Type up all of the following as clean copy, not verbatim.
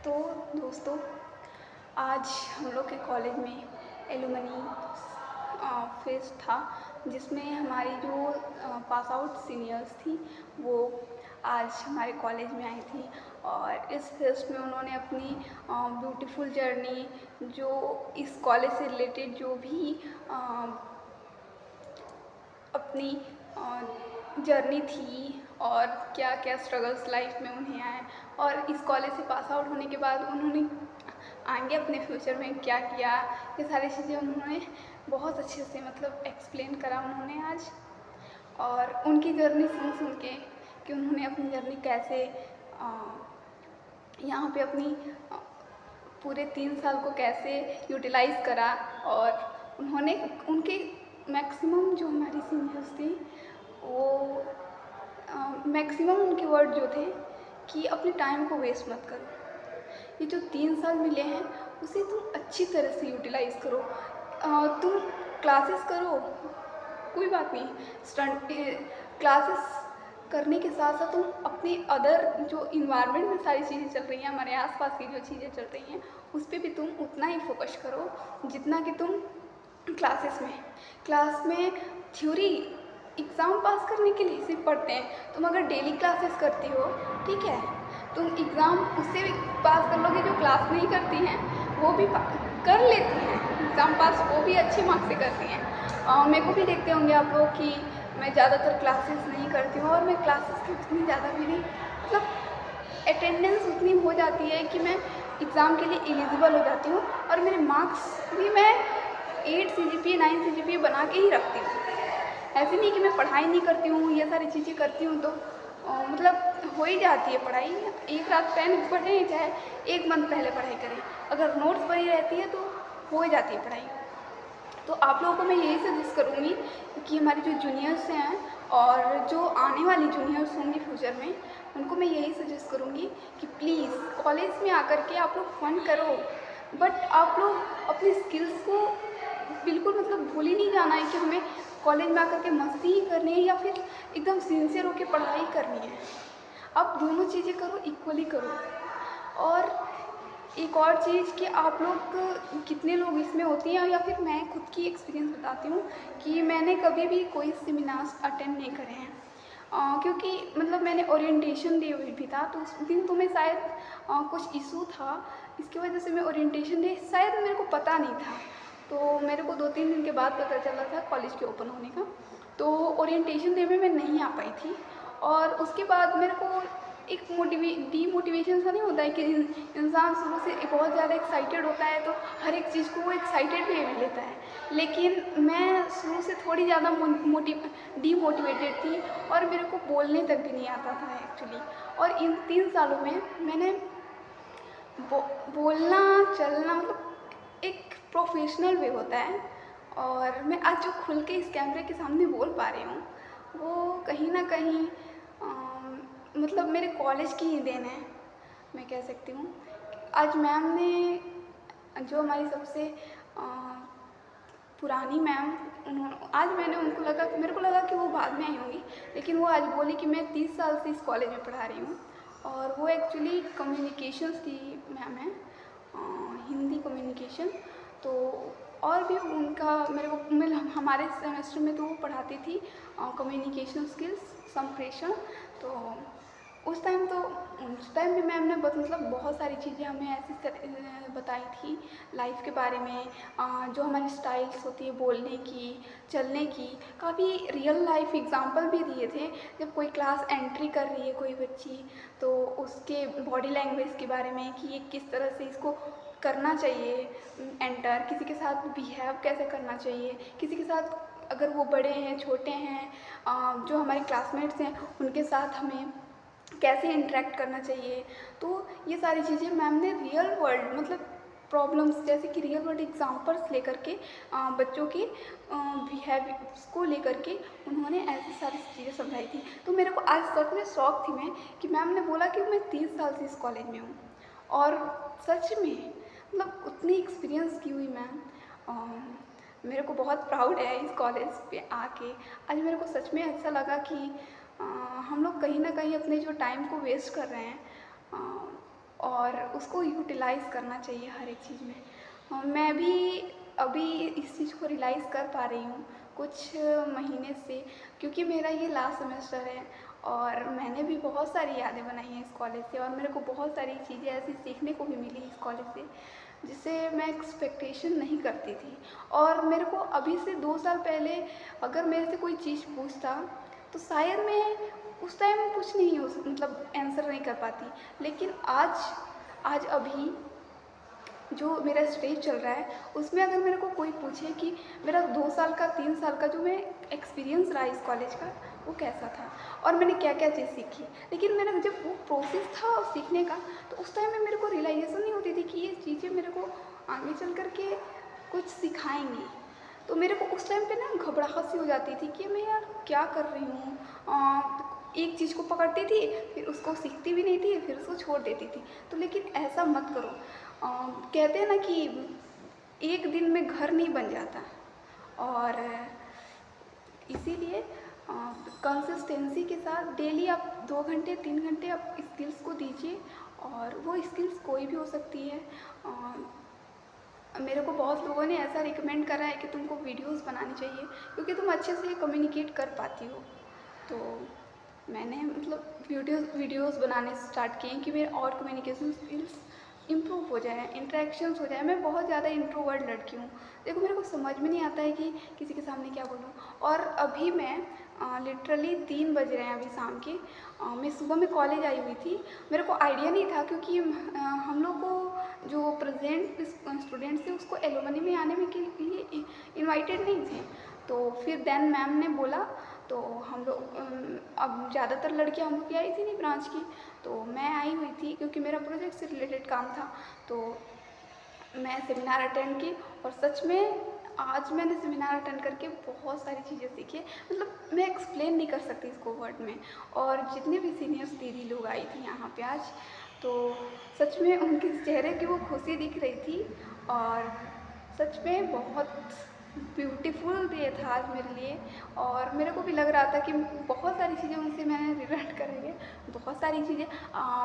तो दोस्तों, आज हम लोग के कॉलेज में एलुमनी फेस्ट था, जिसमें हमारी जो पास आउट सीनियर्स थी वो आज हमारे कॉलेज में आई थी। और इस फेस्ट में उन्होंने अपनी ब्यूटीफुल जर्नी, जो इस कॉलेज से रिलेटेड जो भी अपनी जर्नी थी और क्या क्या स्ट्रगल्स लाइफ में उन्हें आए, और इस कॉलेज से पास आउट होने के बाद उन्होंने आगे अपने फ्यूचर में क्या किया, ये सारी चीज़ें उन्होंने बहुत अच्छे से एक्सप्लेन करा उन्होंने आज। और उनकी जर्नी सुन सुन के कि उन्होंने अपनी जर्नी कैसे यहाँ पे अपनी पूरे 3 साल को कैसे यूटिलाइज़ करा। और उन्होंने उनके मैक्सिमम जो हमारी सीनियर्स थी वो मैक्सिमम उनके वर्ड जो थे कि अपने टाइम को वेस्ट मत करो, ये जो 3 साल मिले हैं उसे तुम अच्छी तरह से यूटिलाइज़ करो। तुम क्लासेस करो, कोई बात नहीं, स्टंट क्लासेस करने के साथ साथ तुम अपने अदर जो इन्वायरमेंट में सारी चीज़ें चल रही हैं, हमारे आसपास की जो चीज़ें चल रही हैं उस पर भी तुम उतना ही फोकस करो जितना कि तुम क्लास में थ्योरी एग्ज़ाम पास करने के लिए सिर्फ पढ़ते हैं। तुम अगर डेली क्लासेस करती हो, ठीक है, तुम एग्ज़ाम उससे भी पास कर लोगे। जो क्लास नहीं करती हैं वो भी कर लेती हैं एग्ज़ाम पास, वो भी अच्छे मार्क्स से करती हैं। मेरे को भी देखते होंगे आप लोग कि मैं ज़्यादातर क्लासेस नहीं करती हूँ, और मैं क्लासेस की उतनी ज़्यादा मेरी अटेंडेंस उतनी हो जाती है कि मैं एग्ज़ाम के लिए एलिजिबल हो जाती हूँ, और मेरे मार्क्स भी मैं 8 CGPA 9 CGPA बना के ही रखती हूँ। ऐसे नहीं कि मैं पढ़ाई नहीं करती हूँ, ये सारी चीज़ें करती हूँ तो हो ही जाती है पढ़ाई। एक रात पहले पढ़ें चाहे 1 मंथ पहले पढ़ाई करें, अगर नोट्स बनी रहती है तो हो ही जाती है पढ़ाई। तो आप लोगों को मैं यही सजेस्ट करूँगी कि हमारे जो जूनियर्स हैं और जो आने वाली जूनियर्स होंगी फ्यूचर में, उनको मैं यही सजेस्ट करूँगी कि प्लीज़ कॉलेज में आकर के आप लोग फन करो, बट आप लोग अपनी स्किल्स को बिल्कुल भूल ही नहीं जाना है कि हमें कॉलेज में आकर के मस्ती ही करनी है या फिर एकदम सिंसियर होकर पढ़ाई करनी है। आप दोनों चीज़ें करो, इक्वली करो। और एक और चीज़ कि आप लोग कितने लोग इसमें होती हैं, या फिर मैं खुद की एक्सपीरियंस बताती हूँ कि मैंने कभी भी कोई सेमिनार्स अटेंड नहीं करे हैं। क्योंकि मैंने ओरिएंटेशन डे भी था, तो उस दिन तो मैं शायद कुछ इशू था, इसकी वजह से मैं ओरिएंटेशन डे शायद मेरे को पता नहीं था। तो मेरे को 2-3 दिन के बाद पता चला था कॉलेज के ओपन होने का। तो ओरिएंटेशन डे में मैं नहीं आ पाई थी, और उसके बाद मेरे को एक डीमोटिवेशन सा नहीं होता है कि इंसान शुरू से बहुत ज़्यादा एक्साइटेड होता है तो हर एक चीज़ को वो एक्साइटेड वे में लेता है, लेकिन मैं शुरू से थोड़ी ज़्यादा डीमोटिवेटेड थी और मेरे को बोलने तक भी नहीं आता था एक्चुअली। और इन 3 सालों में मैंने बोलना चलना एक प्रोफेशनल वे होता है, और मैं आज जो खुल के इस कैमरे के सामने बोल पा रही हूँ वो कहीं ना कहीं मेरे कॉलेज की ही देन है, मैं कह सकती हूँ। आज मैम ने, जो हमारी सबसे पुरानी मैम, उन्होंने आज मेरे को लगा कि वो बाद में आई होंगी, लेकिन वो आज बोली कि मैं 30 साल से इस कॉलेज में पढ़ा रही हूँ। और वो एक्चुअली कम्युनिकेशंस की मैम है, हिंदी कम्युनिकेशन। तो और भी उनका हमारे सेमेस्टर में तो वो पढ़ाती थी कम्युनिकेशन स्किल्स, संप्रेषण। तो उस टाइम भी मैम ने बहुत सारी चीज़ें हमें ऐसी बताई थी लाइफ के बारे में, जो हमारी स्टाइल्स होती है बोलने की, चलने की, काफ़ी रियल लाइफ एग्जांपल भी दिए थे। जब कोई क्लास एंट्री कर रही है कोई बच्ची, तो उसके बॉडी लैंग्वेज के बारे में कि ये किस तरह से इसको करना चाहिए एंटर, किसी के साथ बिहेव कैसे करना चाहिए, किसी के साथ अगर वो बड़े हैं छोटे हैं, जो हमारे क्लासमेट्स हैं उनके साथ हमें कैसे इंटरेक्ट करना चाहिए। तो ये सारी चीज़ें मैम ने रियल वर्ल्ड प्रॉब्लम्स, जैसे कि रियल वर्ल्ड एग्जांपल्स लेकर के बच्चों के बिहेवियर्स को लेकर के उन्होंने ऐसी सारी चीज़ें समझाई थी। तो मेरे को आज सच में शौक थी मैं कि मैम ने बोला कि मैं 30 साल से इस कॉलेज में हूँ, और सच में उतनी एक्सपीरियंस की हुई मैम। मेरे को बहुत प्राउड है इस कॉलेज पे आके। आज मेरे को सच में अच्छा लगा कि हम लोग कहीं ना कहीं अपने जो टाइम को वेस्ट कर रहे हैं, और उसको यूटिलाइज़ करना चाहिए हर एक चीज़ में। मैं भी अभी इस चीज़ को रियलाइज़ कर पा रही हूँ कुछ महीने से, क्योंकि मेरा ये लास्ट सेमेस्टर है और मैंने भी बहुत सारी यादें बनाई हैं इस कॉलेज से, और मेरे को बहुत सारी चीज़ें ऐसी सीखने को भी मिली इस कॉलेज से जिससे मैं एक्सपेक्टेशन नहीं करती थी। और मेरे को अभी से 2 साल पहले अगर मेरे से कोई चीज़ पूछता तो शायद मैं उस टाइम कुछ नहीं हो मतलब आंसर नहीं कर पाती। लेकिन आज अभी जो मेरा स्टेज चल रहा है उसमें अगर मेरे को कोई पूछे कि मेरा 2 साल का 3 साल का जो मैं एक्सपीरियंस रहा इस कॉलेज का वो कैसा था और मैंने क्या क्या चीज़ सीखी, लेकिन मेरा जब वो प्रोसेस था सीखने का तो उस टाइम में मेरे को रियलाइजेशन नहीं होती थी कि ये चीज़ें मेरे को आगे चल कर के कुछ सिखाएंगी। तो मेरे को उस टाइम पे ना घबराहट सी हो जाती थी कि मैं यार क्या कर रही हूँ। एक चीज़ को पकड़ती थी, फिर उसको सीखती भी नहीं थी, फिर उसको छोड़ देती थी। तो लेकिन ऐसा मत करो। कहते हैं ना कि एक दिन में घर नहीं बन जाता, और इसीलिए कंसिस्टेंसी के साथ डेली आप 2 घंटे 3 घंटे आप स्किल्स को दीजिए, और वो स्किल्स कोई भी हो सकती है। मेरे को बहुत लोगों ने ऐसा रिकमेंड करा है कि तुमको वीडियोस बनानी चाहिए क्योंकि तुम अच्छे से कम्युनिकेट कर पाती हो। तो मैंने मतलब वीडियोस बनाने स्टार्ट किए कि मेरे और कम्युनिकेशन स्किल्स इम्प्रूव हो जाए, इंटरेक्शंस हो जाए। मैं बहुत ज़्यादा इंट्रोवर्ट लड़की हूँ। देखो मेरे को समझ में नहीं आता है कि किसी के सामने क्या बोलूँ। और अभी मैं लिटरली 3 बज रहे हैं अभी शाम के। मैं सुबह में कॉलेज आई हुई थी। मेरे को आइडिया नहीं था क्योंकि हम लोग को जो प्रेजेंट स्टूडेंट्स थे उसको एलुमनी में आने में के लिए इनवाइटेड नहीं थे। तो फिर देन मैम ने बोला, तो हम लोग अब ज़्यादातर लड़कियाँ हम लोग की आई थी नहीं ब्रांच की, तो मैं आई हुई थी क्योंकि मेरा प्रोजेक्ट से रिलेटेड काम था। तो मैं सेमिनार अटेंड की, और सच में आज मैंने सेमिनार अटेंड करके बहुत सारी चीज़ें सीखी है। मतलब मैं एक्सप्लेन नहीं कर सकती इसको वर्ड में। और जितने भी सीनियर्स दीदी लोग आई थी यहाँ पे आज, तो सच में उनके चेहरे की वो खुशी दिख रही थी, और सच में बहुत ब्यूटीफुल डे था आज मेरे लिए। और मेरे को भी लग रहा था कि बहुत सारी चीज़ें उनसे मैंने रिलेट करेंगे, बहुत सारी चीज़ें।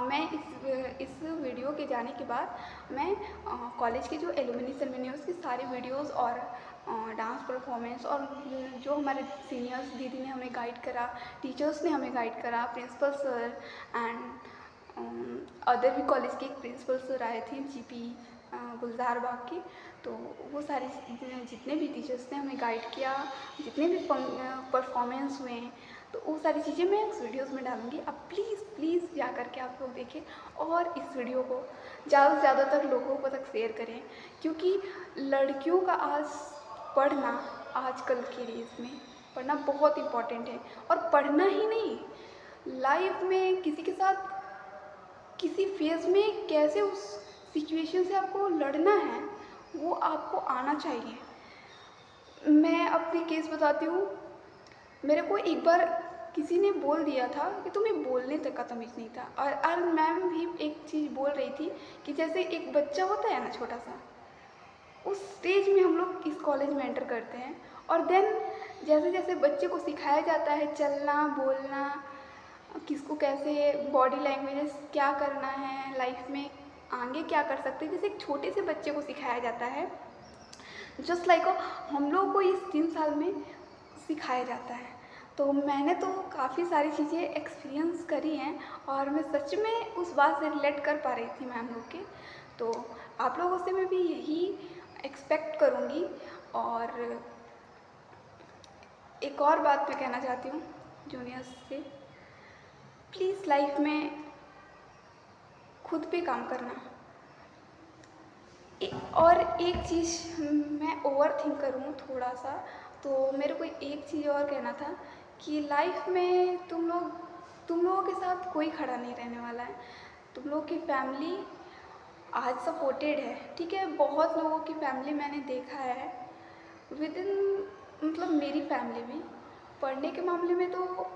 मैं इस वीडियो के जाने के बाद मैं कॉलेज की जो एलुमनी सेरेमनी है उसकी सारी वीडियोस और डांस परफॉर्मेंस, और जो हमारे सीनियर्स दीदी ने हमें गाइड करा, टीचर्स ने हमें गाइड करा, प्रिंसिपल सर एंड अदर भी कॉलेज के एक प्रिंसिपल सर आए थे जीपी गुलजार बाग के। तो वो सारे जितने भी टीचर्स ने हमें गाइड किया, जितने भी परफॉर्मेंस हुए हैं, तो वो सारी चीज़ें मैं इस वीडियोस में डालूँगी। अब प्लीज़ प्लीज़ जा कर के आप लोग देखें और इस वीडियो को ज़्यादा से ज़्यादातर लोगों को तक शेयर करें, क्योंकि लड़कियों का आज पढ़ना, आजकल के डेज में पढ़ना बहुत इम्पॉर्टेंट है। और पढ़ना ही नहीं, लाइफ में किसी के साथ किसी फेज़ में कैसे उस सिचुएशन से आपको लड़ना है वो आपको आना चाहिए। मैं अपनी केस बताती हूँ। मेरे को एक बार किसी ने बोल दिया था कि तुम्हें बोलने तक का तमीज़ नहीं था, और मैम भी एक चीज़ बोल रही थी कि जैसे एक बच्चा होता है ना छोटा सा, उस स्टेज में हम लोग इस कॉलेज में एंटर करते हैं। और देन जैसे जैसे बच्चे को सिखाया जाता है चलना, बोलना, किसको कैसे बॉडी लैंग्वेजेस क्या करना है लाइफ में, आगे क्या कर सकते हैं, जैसे एक छोटे से बच्चे को सिखाया जाता है, जस्ट लाइक हम लोग को इस 3 साल में सिखाया जाता है। तो मैंने तो काफ़ी सारी चीज़ें एक्सपीरियंस करी हैं, और मैं सच में उस बात से रिलेट कर पा रही थी मैम लोग के। तो आप लोगों से मैं भी यही एक्सपेक्ट करूँगी। और एक और बात मैं कहना चाहती हूँ जूनियर्स से, प्लीज़ लाइफ में खुद पे काम करना। और एक चीज़ मैं ओवर थिंक करूँ थोड़ा सा, तो मेरे को एक चीज़ और कहना था कि लाइफ में तुम लोगों के साथ कोई खड़ा नहीं रहने वाला है। तुम लोग की फैमिली आज सपोर्टेड है, ठीक है। बहुत लोगों की फैमिली मैंने देखा है विद इन, मतलब मेरी फैमिली में पढ़ने के मामले में तो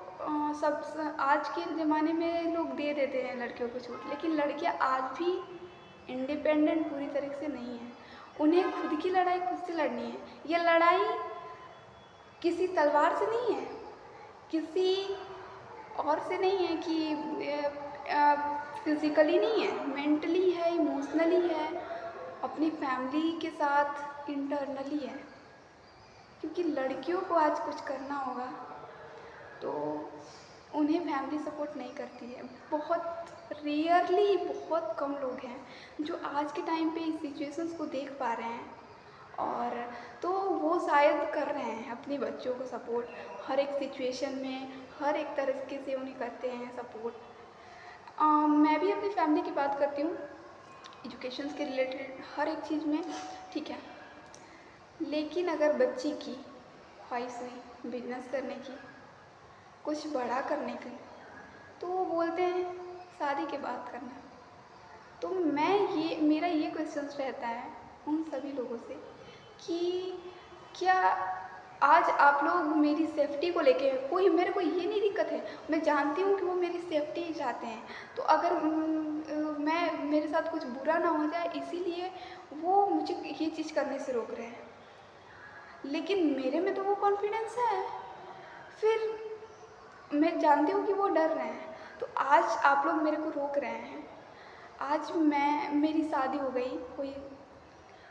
सब आज के ज़माने में लोग दे देते हैं लड़कियों को छूट, लेकिन लड़कियां आज भी इंडिपेंडेंट पूरी तरीके से नहीं है। उन्हें खुद की लड़ाई खुद से लड़नी है। ये लड़ाई किसी तलवार से नहीं है, किसी और से नहीं है कि फिज़िकली नहीं है, मेंटली है, इमोशनली है, अपनी फैमिली के साथ इंटरनली है। क्योंकि लड़कियों को आज कुछ करना होगा तो उन्हें फैमिली सपोर्ट नहीं करती है। बहुत रेयरली, बहुत कम लोग हैं जो आज के टाइम पे इस सिचुएशंस को देख पा रहे हैं, और तो वो शायद कर रहे हैं अपने बच्चों को सपोर्ट हर एक सिचुएशन में, हर एक तरीके से उन्हें करते हैं सपोर्ट। मैं भी अपनी फैमिली की बात करती हूँ एजुकेशन के रिलेटेड हर एक चीज़ में, ठीक है। लेकिन अगर बच्ची की ख्वाहिश हुई बिजनेस करने की, कुछ बड़ा करने की, तो वो बोलते हैं शादी के बाद करना। तो मेरा ये क्वेश्चन रहता है उन सभी लोगों से कि क्या आज आप लोग मेरी सेफ्टी को लेके, कोई मेरे को ये नहीं दिक्कत है, मैं जानती हूँ कि वो मेरी सेफ्टी ही चाहते हैं, तो अगर मेरे साथ कुछ बुरा ना हो जाए इसीलिए वो मुझे ये चीज़ करने से रोक रहे हैं, लेकिन मेरे में तो वो कॉन्फिडेंस है। फिर मैं जानती हूँ कि वो डर रहे हैं, तो आज आप लोग मेरे को रोक रहे हैं। आज मेरी शादी हो गई, कोई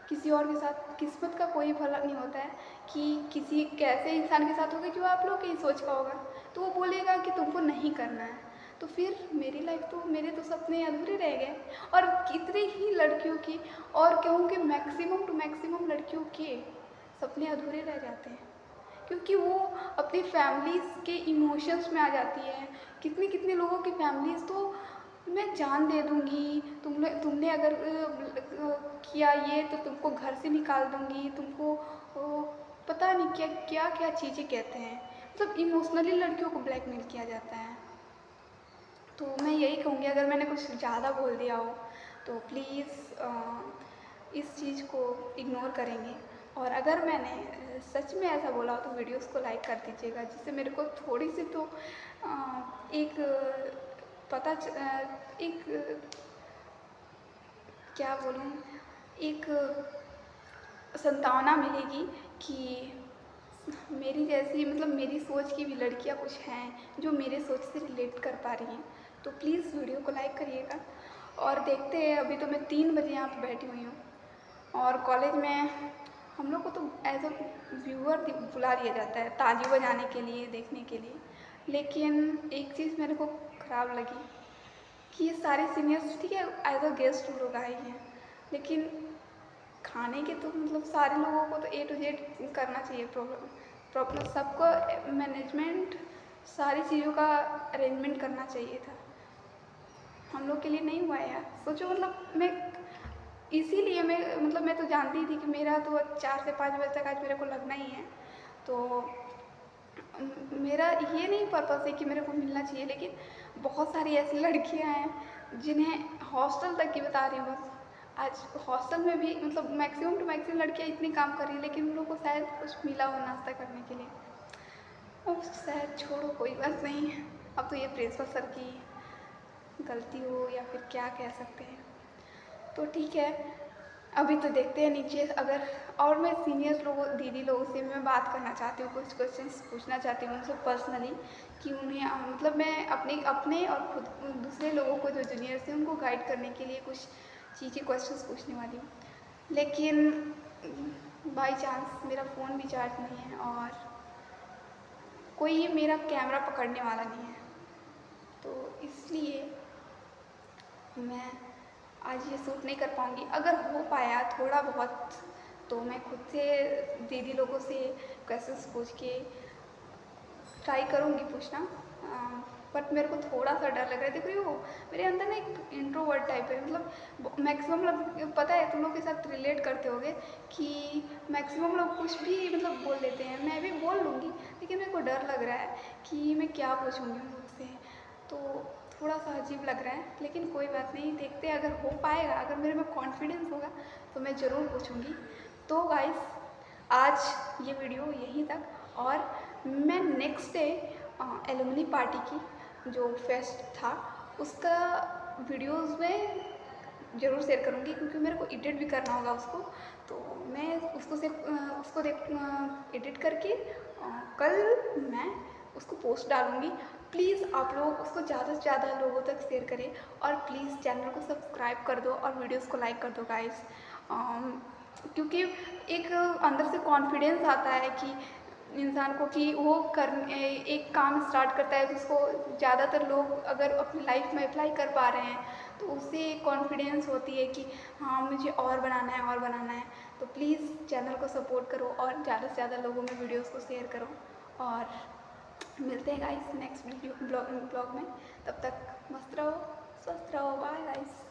किसी और के साथ, किस्मत का कोई फर्क नहीं होता है कि किसी कैसे इंसान के साथ होगा जो आप लोग की सोच का होगा, तो वो बोलेगा कि तुमको नहीं करना है, तो फिर मेरी लाइफ तो, मेरे तो सपने अधूरे रह गए। और कितनी ही लड़कियों की, और कहूँ कि मैक्सिमम टू मैक्सिमम लड़कियों के सपने अधूरे रह जाते हैं क्योंकि वो अपनी फैमिलीज़ के इमोशंस में आ जाती है। कितने कितने लोगों की फैमिलीज़ तो मैं जान दे दूँगी, तुमने अगर किया ये तो तुमको घर से निकाल दूँगी, तुमको पता नहीं क्या क्या क्या चीज़ें कहते हैं, मतलब इमोशनली लड़कियों को ब्लैकमेल किया जाता है। तो मैं यही कहूँगी, अगर मैंने कुछ ज़्यादा बोल दिया हो तो प्लीज़ इस चीज़ को इग्नोर करेंगे, और अगर मैंने सच में ऐसा बोला हो तो वीडियोस को लाइक कर दीजिएगा, जिससे मेरे को थोड़ी सी तो एक एक क्या बोलूँ, एक सांत्वना मिलेगी कि मेरी जैसी, मतलब मेरी सोच की भी लड़कियां कुछ हैं जो मेरे सोच से रिलेट कर पा रही हैं। तो प्लीज़ वीडियो को लाइक करिएगा, और देखते हैं। अभी तो मैं 3 बजे यहाँ पे बैठी हुई हूँ, और कॉलेज में हम लोग को तो एज अ व्यूअर बुला दिया जाता है ताली बजाने के लिए, देखने के लिए। लेकिन एक चीज़ मेरे को ख़राब लगी कि ये सारे सीनियर्स, ठीक है, एज अ गेस्ट लोग आए हैं, लेकिन खाने के तो मतलब सारे लोगों को तो A to Z करना चाहिए, प्रॉपर सबको मैनेजमेंट, सारी चीज़ों का अरेंजमेंट करना चाहिए था। हम लोग के लिए नहीं हुआ यार, सोचो। मतलब मैं तो जानती थी कि मेरा तो 4 से 5 बजे तक आज मेरे को लगना ही है, तो मेरा ये नहीं पर्पस है कि मेरे को मिलना चाहिए, लेकिन बहुत सारी ऐसी लड़कियां हैं जिन्हें हॉस्टल तक की बता रही हूँ बस। आज हॉस्टल में भी मतलब मैक्सिमम टू मैक्सिमम लड़कियां इतनी काम कर रही हैं, लेकिन उन लोगों को शायद कुछ मिला हो नाश्ता करने के लिए। अब शायद छोड़ो, कोई बात नहीं। अब तो ये प्रिंसिपल सर की गलती हो या फिर क्या कह सकते हैं, तो ठीक है। अभी तो देखते हैं नीचे, अगर और मैं सीनियर लोगों, दीदी लोगों से मैं बात करना चाहती हूँ, कुछ क्वेश्चंस पूछना चाहती हूँ उनसे पर्सनली, कि उन्हें मतलब मैं अपने और खुद दूसरे लोगों को जो जूनियर्स हैं उनको गाइड करने के लिए कुछ चीज़ें, क्वेश्चंस पूछने वाली हूँ। लेकिन बाई चांस मेरा फ़ोन भी चार्ज नहीं है, और कोई मेरा कैमरा पकड़ने वाला नहीं है, तो इसलिए मैं आज ये शूट नहीं कर पाऊँगी। अगर हो पाया थोड़ा बहुत तो मैं खुद से दीदी लोगों से क्वेश्चंस पूछ के ट्राई करूँगी पूछना, बट मेरे को थोड़ा सा डर लग रहा है। देखो यो मेरे अंदर ना एक इंट्रोवर्ट टाइप है, मतलब मैक्सिमम लोग, पता है तुम लोग के साथ रिलेट करते होगे कि मैक्सिमम लोग कुछ भी मतलब बोल देते हैं, मैं भी बोल लूँगी, लेकिन मेरे को डर लग रहा है कि मैं क्या पूछूँगी उन लोग से, तो थोड़ा सा अजीब लग रहा है। लेकिन कोई बात नहीं, देखते हैं, अगर हो पाएगा, अगर मेरे में कॉन्फिडेंस होगा तो मैं ज़रूर पूछूँगी। तो गाइस, आज ये वीडियो यहीं तक, और मैं नेक्स्ट डे एलुमनी पार्टी की जो फेस्ट था उसका वीडियोस में ज़रूर शेयर करूँगी, क्योंकि मेरे को एडिट भी करना होगा उसको, तो मैं उसको एडिट करके कल मैं उसको पोस्ट डालूँगी। प्लीज़ आप लोग उसको ज़्यादा से ज़्यादा लोगों तक शेयर करें और प्लीज़ चैनल को सब्सक्राइब कर दो और वीडियोस को लाइक कर दो गाइस। क्योंकि एक अंदर से कॉन्फिडेंस आता है कि इंसान को कि वो एक काम स्टार्ट करता है तो उसको ज़्यादातर लोग अगर अपनी लाइफ में अप्लाई कर पा रहे हैं तो उससे एक कॉन्फिडेंस होती है कि हाँ मुझे और बनाना है और बनाना है। तो प्लीज़ चैनल को सपोर्ट करो और ज़्यादा से ज़्यादा लोगों में वीडियोस को शेयर करो और मिलते हैं गाइस नेक्स्ट वीडियो ब्लॉग में। तब तक मस्त रहो, स्वस्थ रहो, बाय गाइस।